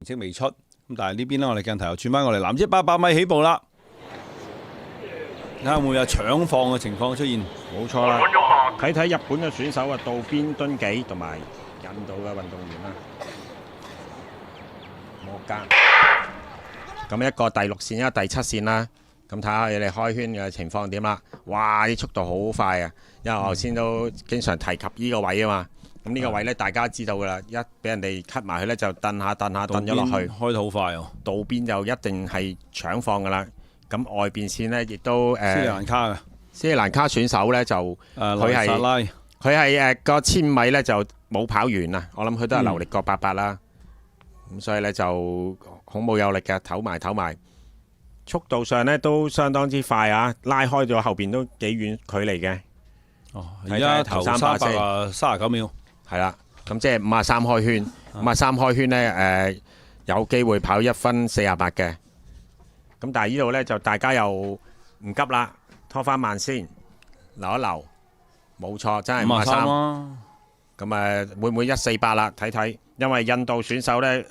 成績未出，咁但係呢邊咧，我哋鏡頭又轉翻過嚟，男子800米起步啦，睇下會唔會有搶放嘅情況出現？冇錯啦，睇睇日本嘅選手啊，渡邊敦紀同埋印度嘅運動員啦，莫加。咁一個第6線，一個第7線啦。咁睇下你哋開圈嘅情況點啦。哇！啲速度好快啊！因為我頭先都經常提及呢個位啊嘛。咁呢個位咧，大家知道噶啦，一俾人哋 cut 埋去咧，就蹬下蹬咗落去，開得好快哦。渡邊就一定係搶放噶啦。咁外邊線咧，亦都斯里蘭卡嘅斯里蘭卡選手咧就佢係個1000米咧就冇跑完啊！我諗佢都係流力過800啦。咁所以咧就孔武有力嘅，唞埋。速度上咧都相當之快啊！拉開咗後邊都幾遠距離嘅。哦，而家頭339秒。係啦，咁即係53開圈，53開圈咧有機會跑1分48嘅。咁但係呢度咧就大家又唔急啦，拖翻慢先，留一留。冇錯，真係53啦。咁會唔會148啦？睇睇，因為印度選手咧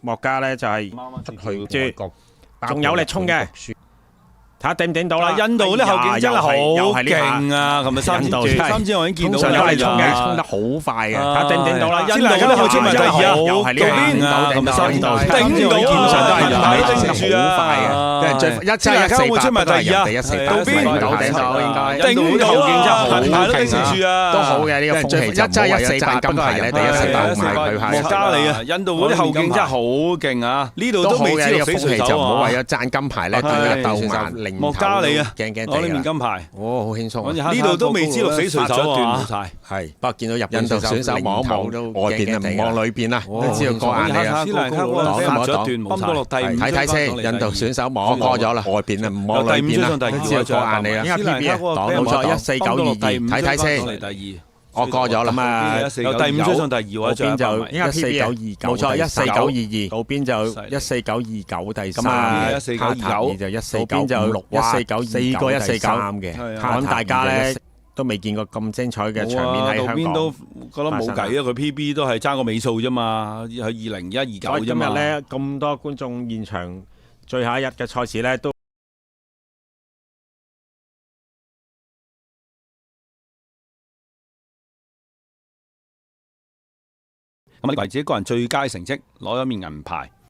莫加咧就係出去仲有力衝嘅，睇下頂唔頂到啦。印度啲後勁真係好勁啊！琴日3千我已經見到有力衝嘅，衝得好快嘅，睇下頂唔頂到啦。印度啲後勁咪第2啊，又係呢邊啊，琴日3度頂到見上都係人，好快嘅，因為最17148出埋第2啊，第148到邊到頂到應該。印度啲後勁真係好勁啊，都好嘅呢個風氣就17148金牌咧，第148埋佢係。莫加里啊，印度嗰啲後勁真係好勁啊！呢度都未知道死誰手啊！就唔好為咗爭金牌咧，對佢鬥慢。莫加里啊，驚攞呢面金牌，哦，好輕鬆。呢度都未知道死誰手啊！係，不過見到印度選手望一望都外邊啊，唔望裏邊啦，都知道過眼嚟啊。睇睇先，印度選手望過咗啦，外邊啊唔望裏邊啦，都知道過眼嚟啦。依家 PB 冇錯，14922，睇睇先。我過咗啦嘛，由第5追上第2位，嗰邊就14929，冇錯14922，嗰邊就14929第3，卡塔爾就14956，14929個149嘅。咁大家咧都未見過咁精彩嘅場面喺香港。邊都覺得冇計啊！佢 PB 都係爭個尾數啫嘛，係20129啫嘛。今日咧咁多觀眾現場，最後一日嘅賽事咧都。咁為自己個人最佳成績，攞咗面銀牌。